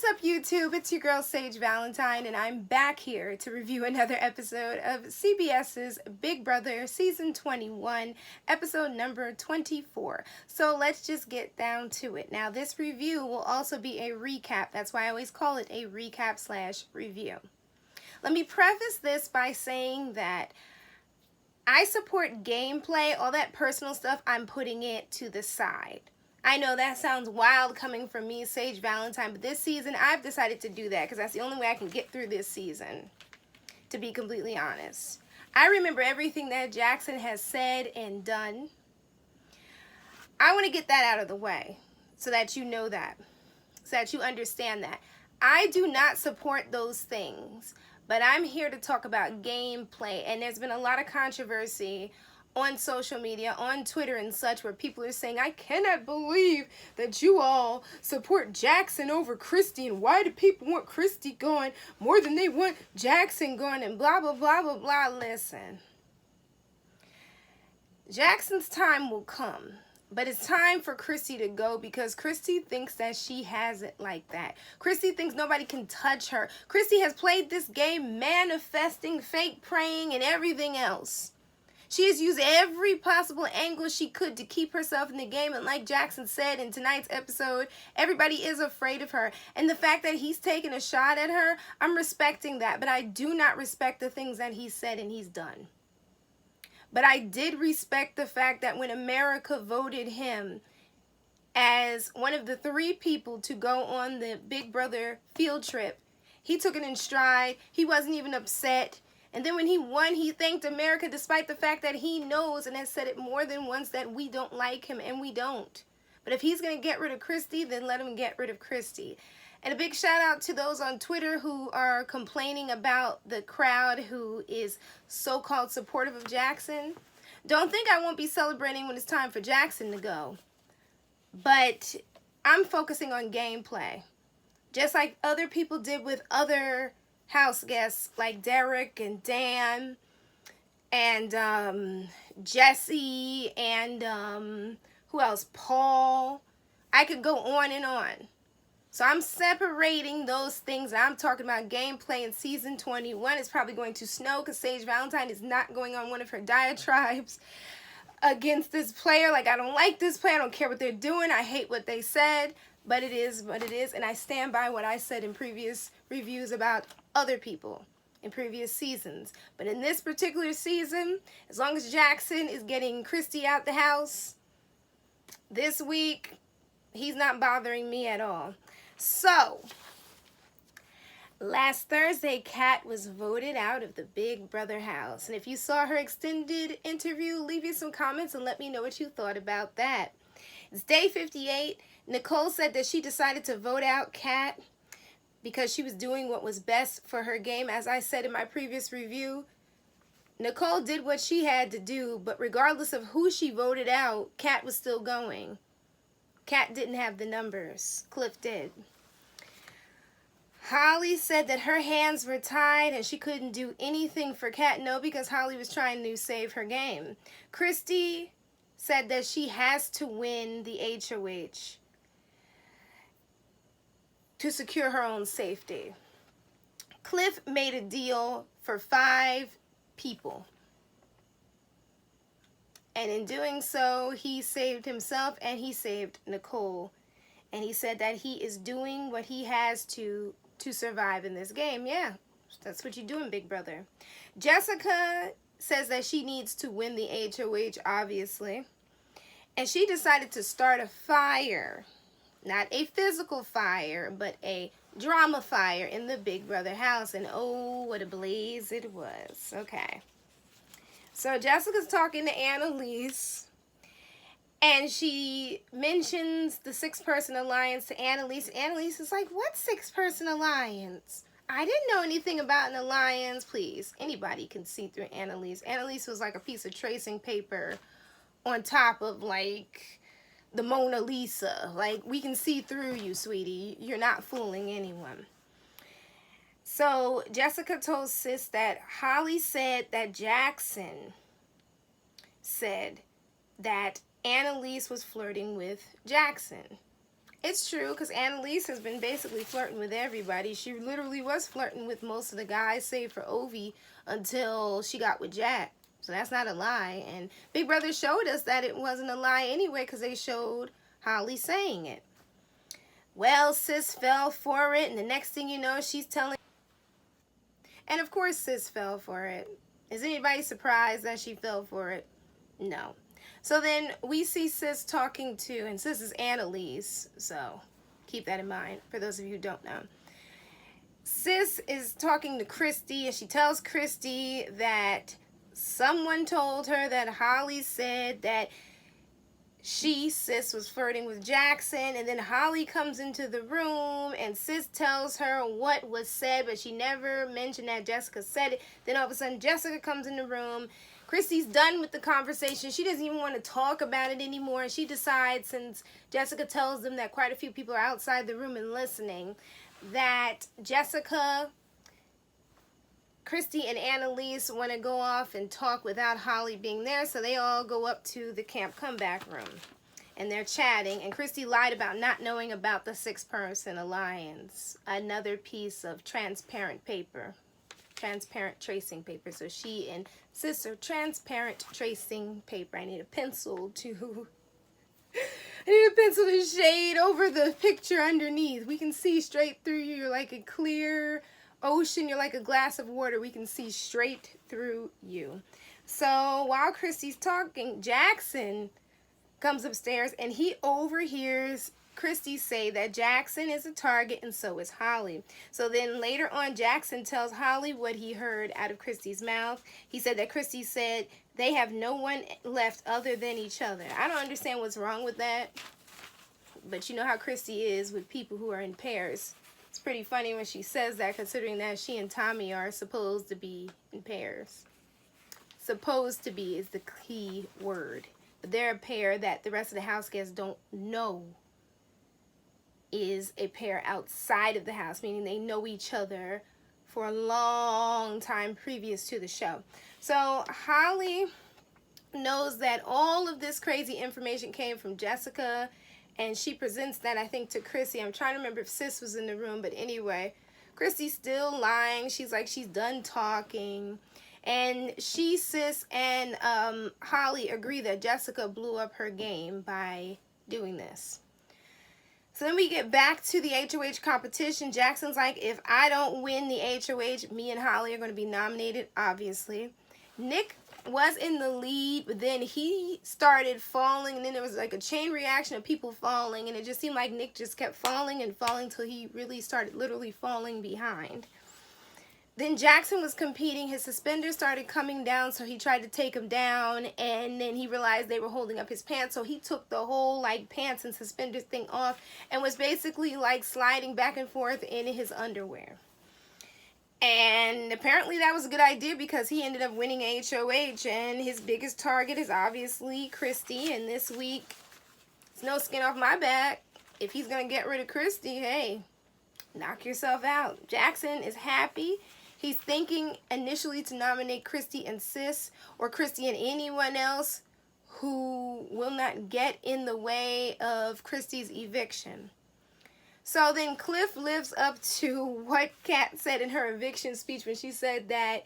What's up, YouTube? It's your girl Sage Valentine, and I'm back here to review another episode of CBS's Big Brother Season 21, episode number 24. So let's just get down to it. Now, this review will also be a recap. That's why I always call it a recap/review. Let me preface this by saying that I support gameplay. All that personal stuff, I'm putting it to the side. I know that sounds wild coming from me, Sage Valentine, but this season I've decided to do that because that's the only way I can get through this season, to be completely honest. I remember everything that Jackson has said and done. I want to get that out of the way so that you know that, so that you understand that. I do not support those things, but I'm here to talk about gameplay, and there's been a lot of controversy on social media, on Twitter and such, where people are saying, I cannot believe that you all support Jackson over Christy, and why do people want Christy gone more than they want Jackson gone, and blah, blah, blah, blah, blah. Listen, Jackson's time will come, but it's time for Christy to go because Christy thinks that she has it like that. Christy thinks nobody can touch her. Christy has played this game manifesting, fake praying, and everything else. She has used every possible angle she could to keep herself in the game, and like Jackson said in tonight's episode, everybody is afraid of her. And the fact that he's taken a shot at her, I'm respecting that, but I do not respect the things that he said and he's done. But I did respect the fact that when America voted him as one of the 3 people to go on the Big Brother field trip, he took it in stride. He wasn't even upset. And then when he won, he thanked America despite the fact that he knows and has said it more than once that we don't like him, and we don't. But if he's going to get rid of Christy, then let him get rid of Christy. And a big shout out to those on Twitter who are complaining about the crowd who is so-called supportive of Jackson. Don't think I won't be celebrating when it's time for Jackson to go. But I'm focusing on gameplay. Just like other people did with other house guests like Derek and Dan and Jesse and who else? Paul. I could go on and on. So I'm separating those things. I'm talking about gameplay in season 21. It's probably going to snow because Sage Valentine is not going on one of her diatribes against this player. Like, I don't like this player. I don't care what they're doing. I hate what they said. But it is what it is, and I stand by what I said in previous reviews about other people in previous seasons. But in this particular season, as long as Jackson is getting Christy out the house this week, he's not bothering me at all. So, last Thursday, Kat was voted out of the Big Brother house. And if you saw her extended interview, leave me some comments and let me know what you thought about that. It's day 58. Nicole said that she decided to vote out Kat because she was doing what was best for her game. As I said in my previous review, Nicole did what she had to do, but regardless of who she voted out, Kat was still going. Kat didn't have the numbers. Cliff did. Holly said that her hands were tied and she couldn't do anything for Kat. No, because Holly was trying to save her game. Christy said that she has to win the HOH to secure her own safety. Cliff made a deal for 5 people. And in doing so, he saved himself and he saved Nicole. And he said that he is doing what he has to survive in this game. Yeah, that's what you do in Big Brother. Jessica says that she needs to win the HOH, obviously. And she decided to start a fire. Not a physical fire, but a drama fire in the Big Brother house. And oh, what a blaze it was. Okay. So Jessica's talking to Annalise. And she mentions the 6-person alliance to Annalise. Annalise is like, what 6-person alliance? I didn't know anything about an alliance. Please, anybody can see through Annalise. Annalise was like a piece of tracing paper on top of, like, the Mona Lisa. Like, we can see through you, sweetie. You're not fooling anyone. So Jessica told Sis that Holly said that Jackson said that Annalise was flirting with Jackson. It's true, because Annalise has been basically flirting with everybody. She literally was flirting with most of the guys, save for Ovi, until she got with Jack. So that's not a lie. And Big Brother showed us that it wasn't a lie anyway, because they showed Holly saying it. Well, sis fell for it, and the next thing you know, she's telling... And of course sis fell for it. Is anybody surprised that she fell for it? No. So then we see sis talking to, and sis is Annalise, so keep that in mind for those of you who don't know. Sis is talking to Christy, and she tells Christy that someone told her that Holly said that sis was flirting with Jackson, and then Holly comes into the room and sis tells her what was said, but she never mentioned that Jessica said it. Then all of a sudden Jessica comes in the room. Christy's done with the conversation. She doesn't even want to talk about it anymore, and she decides, since Jessica tells them that quite a few people are outside the room and listening, that Jessica, Christy, and Annalise want to go off and talk without Holly being there, so they all go up to the camp comeback room, and they're chatting, and Christy lied about not knowing about the 6-person alliance, another piece of transparent paper, transparent tracing paper. So she and sis are transparent tracing paper. I need a pencil to shade over the picture underneath. We can see straight through you. You're like a clear ocean. You're like a glass of water. We can see straight through you. So while Christy's talking, Jackson comes upstairs and he overhears Christy say that Jackson is a target and so is Holly. So then later on, Jackson tells Holly what he heard out of Christy's mouth. He said that Christy said they have no one left other than each other. I don't understand what's wrong with that, but you know how Christy is with people who are in pairs. It's pretty funny when she says that, considering that she and Tommy are supposed to be in pairs. Supposed to be is the key word. But they're a pair that the rest of the house guests don't know is a pair outside of the house, meaning they know each other for a long time previous to the show. So Holly knows that all of this crazy information came from Jessica, and she presents that, I think, to Chrissy. I'm trying to remember if sis was in the room, but anyway, Chrissy's still lying. She's like, she's done talking. And she, sis, and Holly agree that Jessica blew up her game by doing this. So then we get back to the HOH competition. Jackson's like, if I don't win the HOH, me and Holly are going to be nominated, obviously. Nick was in the lead, but then he started falling, and then there was like a chain reaction of people falling, and it just seemed like Nick just kept falling and falling till he really started literally falling behind. Then Jackson was competing. His suspenders started coming down, so he tried to take them down, and then he realized they were holding up his pants, so he took the whole like pants and suspenders thing off and was basically like sliding back and forth in his underwear. And apparently that was a good idea, because he ended up winning HOH, and his biggest target is obviously Christy, and this week it's no skin off my back. If he's going to get rid of Christy, hey, knock yourself out. Jackson is happy. He's thinking initially to nominate Christy and sis, or Christy and anyone else who will not get in the way of Christy's eviction. So then Cliff lives up to what Kat said in her eviction speech when she said that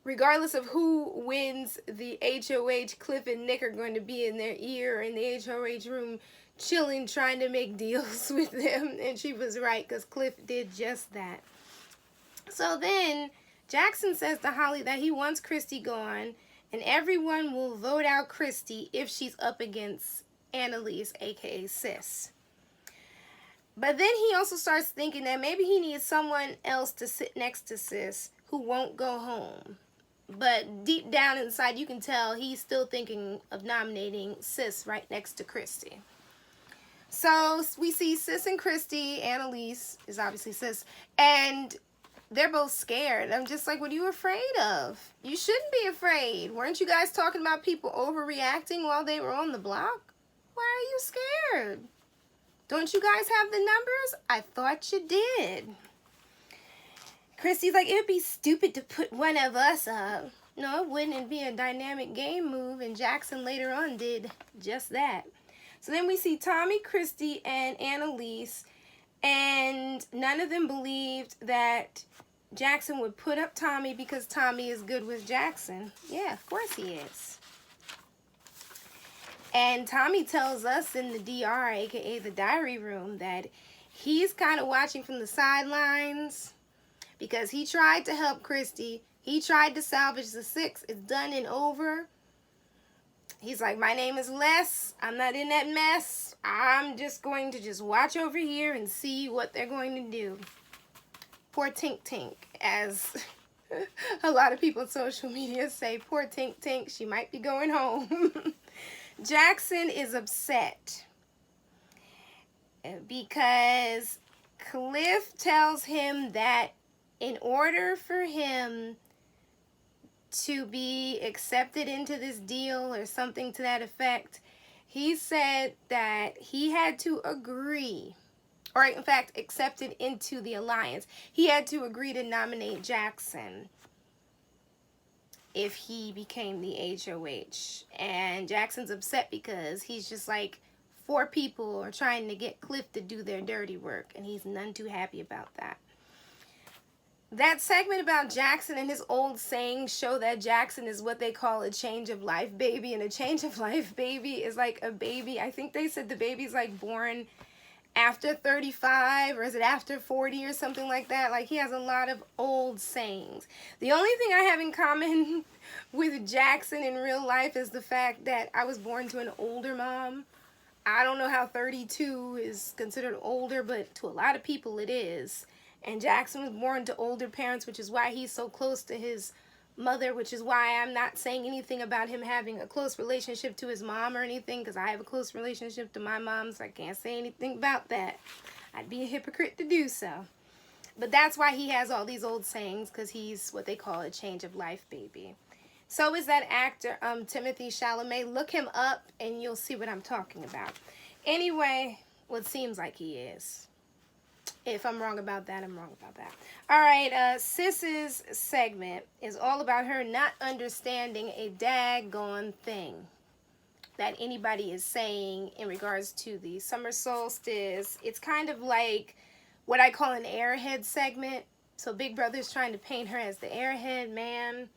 regardless of who wins the HOH, Cliff and Nick are going to be in their ear in the HOH room chilling, trying to make deals with them. And she was right, because Cliff did just that. So then Jackson says to Holly that he wants Christy gone, and everyone will vote out Christy if she's up against Annalise, aka sis. But then he also starts thinking that maybe he needs someone else to sit next to sis who won't go home. But deep down inside, you can tell he's still thinking of nominating sis right next to Christy. So we see sis and Christy. Annalise is obviously sis, and they're both scared. I'm just like, what are you afraid of? You shouldn't be afraid. Weren't you guys talking about people overreacting while they were on the block? Why are you scared? Don't you guys have the numbers? I thought you did. Christy's like, it would be stupid to put one of us up. No, it wouldn't. It'd be a dynamic game move, and Jackson later on did just that. So then we see Tommy, Christy, and Annalise, and none of them believed that Jackson would put up Tommy because Tommy is good with Jackson. Yeah, of course he is. And Tommy tells us in the DR, aka the diary room, that he's kind of watching from the sidelines because he tried to help Christy. He tried to salvage the 6. It's done and over. He's like, my name is Les. I'm not in that mess. I'm just going to just watch over here and see what they're going to do. Poor Tink Tink, as a lot of people on social media say, poor Tink Tink, she might be going home. Jackson is upset because Cliff tells him that in order for him to be accepted into this deal or something to that effect, he said that he had to agree, or in fact accepted into the alliance, he had to agree to nominate Jackson if he became the HOH. And Jackson's upset because he's just like, 4 people are trying to get Cliff to do their dirty work, and he's none too happy about that. That segment about Jackson and his old sayings show that Jackson is what they call a change of life baby, and a change of life baby is like a baby. I think they said the baby's like born after 35, or is it after 40 or something like that. Like, he has a lot of old sayings. The only thing I have in common with Jackson in real life is the fact that I was born to an older mom. I don't know how 32 is considered older, but to a lot of people it is. And Jackson was born to older parents, which is why he's so close to his mother, which is why I'm not saying anything about him having a close relationship to his mom or anything, because I have a close relationship to my mom, so I can't say anything about that. I'd be a hypocrite to do so. But that's why he has all these old sayings, because he's what they call a change of life baby. So is that actor, Timothy Chalamet. Look him up and you'll see what I'm talking about. Anyway, well, it seems like he is. If I'm wrong about that, I'm wrong about that. All right, Sis's segment is all about her not understanding a daggone thing that anybody is saying in regards to the summer solstice. It's kind of like what I call an airhead segment. So Big Brother's trying to paint her as the airhead, man.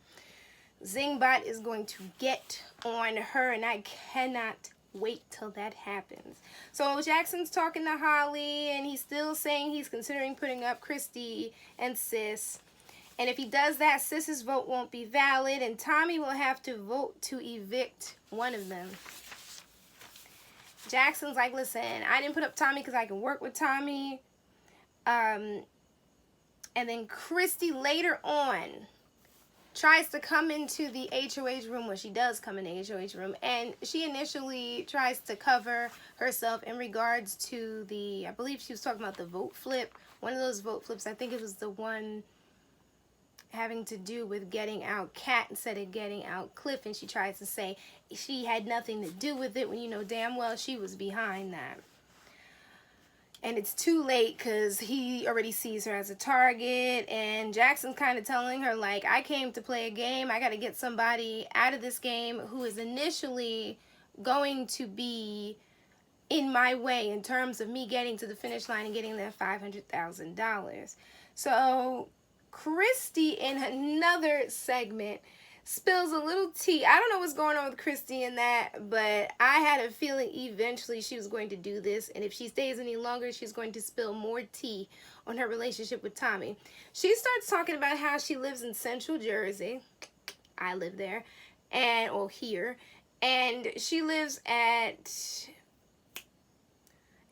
Zingbot is going to get on her, and I cannot wait till that happens. So Jackson's talking to Holly, and he's still saying he's considering putting up Christy and Sis. And if he does that, Sis's vote won't be valid, and Tommy will have to vote to evict one of them. Jackson's like, listen, I didn't put up Tommy because I can work with Tommy. And then Christy later on tries to come into the HOH room. Well, she does come in the HOH room, and she initially tries to cover herself in regards to the, I believe she was talking about the vote flip. One of those vote flips, I think it was the one having to do with getting out Kat instead of getting out Cliff, and she tries to say she had nothing to do with it when you know damn well she was behind that. And it's too late because he already sees her as a target. And Jackson's kind of telling her, like, I came to play a game. I got to get somebody out of this game who is initially going to be in my way in terms of me getting to the finish line and getting that $500,000. So Christy, in another segment, spills a little tea. I don't know what's going on with Christy in that, but I had a feeling eventually she was going to do this, and if she stays any longer, she's going to spill more tea on her relationship with Tommy. She starts talking about how she lives in Central Jersey. I live there, or here, and she lives at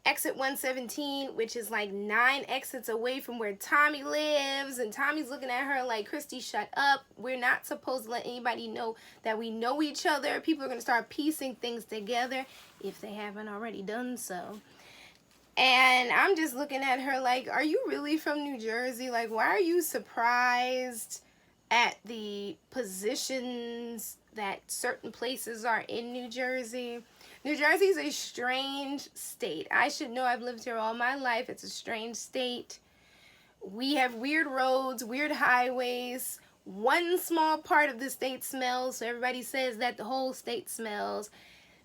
exit 117, which is like 9 exits away from where Tommy lives, and Tommy's looking at her like, Christy, shut up. We're not supposed to let anybody know that we know each other. People are going to start piecing things together if they haven't already done so. And I'm just looking at her like, are you really from New Jersey? Like, why are you surprised at the positions that certain places are in New Jersey? New Jersey is a strange state. I should know. I've lived here all my life. It's a strange state. We have weird roads, weird highways. One small part of the state smells, so everybody says that the whole state smells.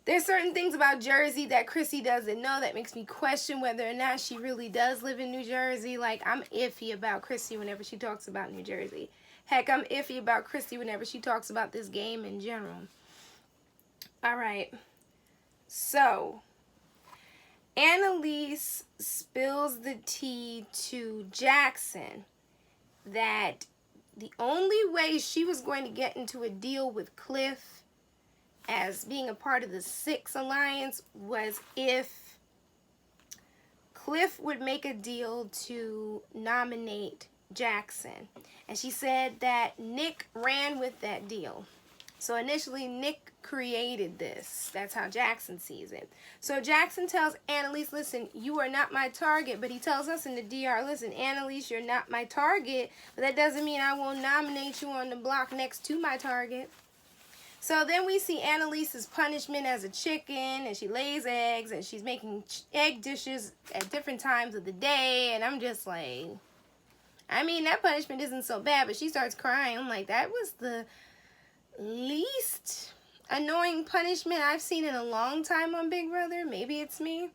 There's certain things about Jersey that Chrissy doesn't know that makes me question whether or not she really does live in New Jersey. Like, I'm iffy about Chrissy whenever she talks about New Jersey. Heck, I'm iffy about Chrissy whenever she talks about this game in general. All right. So, Annalise spills the tea to Jackson that the only way she was going to get into a deal with Cliff as being a part of the Six Alliance was if Cliff would make a deal to nominate Jackson. And she said that Nick ran with that deal. So initially, Nick created this. That's how Jackson sees it. So Jackson tells Annalise, listen, you are not my target. But he tells us in the DR, listen, Annalise, you're not my target. But that doesn't mean I won't nominate you on the block next to my target. So then we see Annalise's punishment as a chicken, and she lays eggs, and she's making egg dishes at different times of the day. And I'm just like, I mean, that punishment isn't so bad, but she starts crying. I'm like, that was the least annoying punishment I've seen in a long time on Big Brother. Maybe it's me.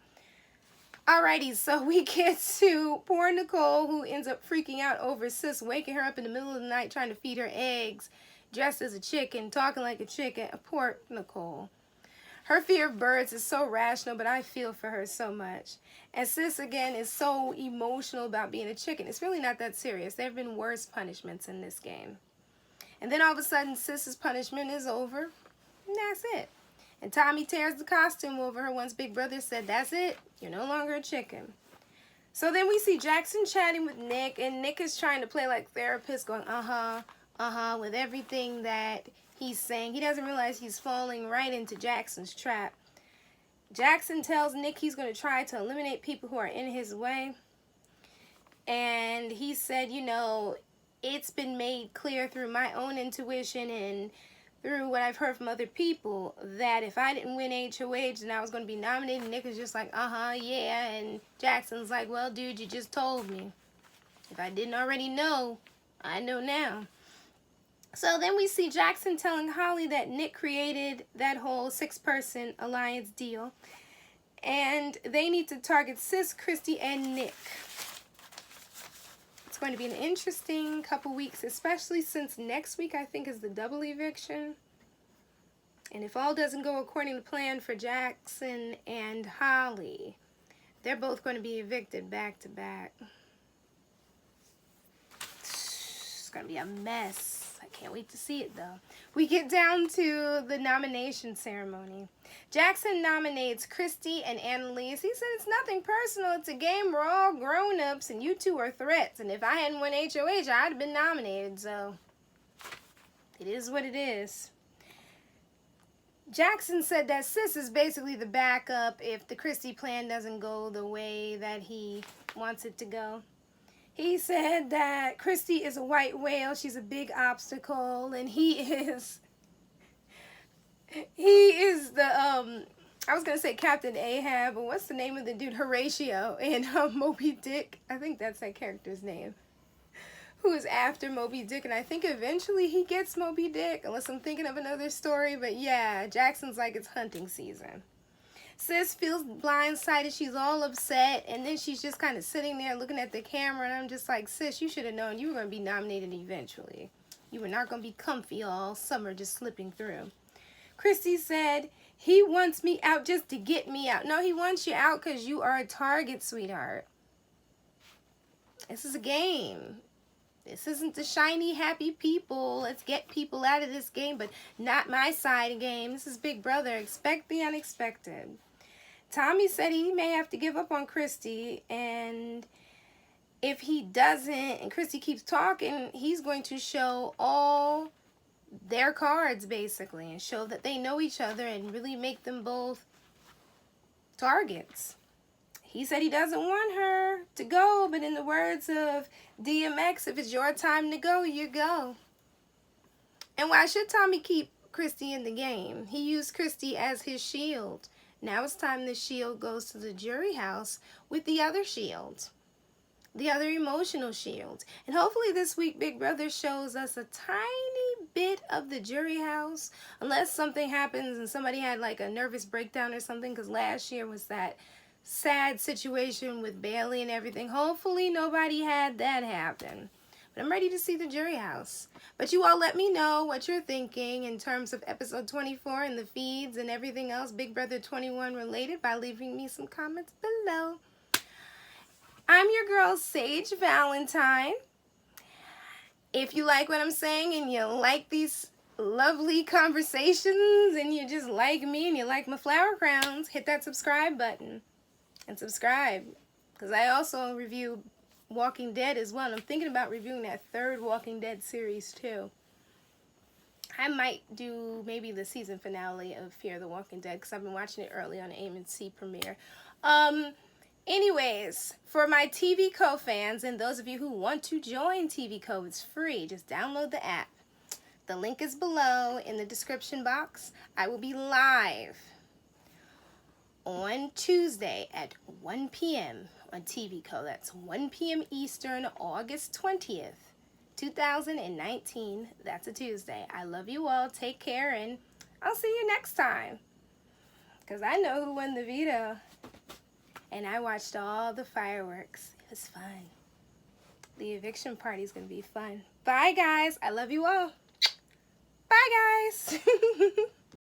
Alrighty, so we get to poor Nicole, who ends up freaking out over Sis waking her up in the middle of the night trying to feed her eggs, dressed as a chicken, talking like a chicken. Poor Nicole. Her fear of birds is so rational, but I feel for her so much. And Sis, again, is so emotional about being a chicken. It's really not that serious. There have been worse punishments in this game. And then all of a sudden, Sis's punishment is over, and that's it. And Tommy tears the costume over her once Big Brother said, that's it, you're no longer a chicken. So then we see Jackson chatting with Nick, and Nick is trying to play like therapist, going, with everything that he's saying. He doesn't realize he's falling right into Jackson's trap. Jackson tells Nick he's going to try to eliminate people who are in his way. And he said, you know, it's been made clear through my own intuition and through what I've heard from other people that if I didn't win HOH, then I was going to be nominated. Nick is just like, yeah. And Jackson's like, well, dude, you just told me. If I didn't already know, I know now. So then we see Jackson telling Holly that Nick created that whole 6-person alliance deal. And they need to target Sis, Christy, and Nick. It's going to be an interesting couple weeks, especially since next week, I think, is the double eviction. And if all doesn't go according to plan for Jackson and Holly, they're both going to be evicted back to back. It's going to be a mess. Can't wait to see it, though. We get down to the nomination ceremony. Jackson nominates Christy and Annalise. He said it's nothing personal. It's a game. We're all grown-ups, and you two are threats. And if I hadn't won HOH, I'd have been nominated. So it is what it is. Jackson said that Sis is basically the backup if the Christy plan doesn't go the way that he wants it to go. He said that Christy is a white whale. She's a big obstacle. And he is the, I was going to say Captain Ahab, but what's the name of the dude? Horatio in Moby Dick. I think that's that character's name. Who is after Moby Dick. And I think eventually he gets Moby Dick, unless I'm thinking of another story. But yeah, Jackson's like it's hunting season. Sis feels blindsided. She's all upset. And then she's just kind of sitting there looking at the camera. And I'm just like, sis, you should have known you were going to be nominated eventually. You were not going to be comfy all summer just slipping through. Christy said, he wants me out just to get me out. No, he wants you out because you are a target, sweetheart. This is a game. This isn't the shiny, happy people. Let's get people out of this game, but not my side of the game. This is Big Brother. Expect the unexpected. Tommy said he may have to give up on Christy, and if he doesn't, and Christy keeps talking, he's going to show all their cards, basically, and show that they know each other and really make them both targets. He said he doesn't want her to go, but in the words of DMX, if it's your time to go, you go. And why should Tommy keep Christy in the game? He used Christy as his shield. Now it's time the shield goes to the jury house with the other shield. The other emotional shield. And hopefully this week Big Brother shows us a tiny bit of the jury house, unless something happens and somebody had like a nervous breakdown or something, because last year was that sad situation with Bailey and everything. Hopefully nobody had that happen. But I'm ready to see the jury house. But you all let me know what you're thinking in terms of episode 24 and the feeds and everything else Big Brother 21 related by leaving me some comments below. I'm your girl, Sage Valentine. If you like what I'm saying and you like these lovely conversations and you just like me and you like my flower crowns, hit that subscribe button and subscribe, because I also review Walking Dead as well. I'm thinking about reviewing that third Walking Dead series too. I might do maybe the season finale of Fear the Walking Dead, because I've been watching it early on AMC Premiere. Anyways, for my TV Co fans and those of you who want to join TV Co, it's free. Just download the app. The link is below in the description box. I will be live on Tuesday at 1 p.m. on TV Co. That's 1 p.m. Eastern, August 20th, 2019. That's a Tuesday. I love you all. Take care, and I'll see you next time. Because I know who won the veto. And I watched all the fireworks. It was fun. The eviction party is going to be fun. Bye, guys. I love you all. Bye, guys.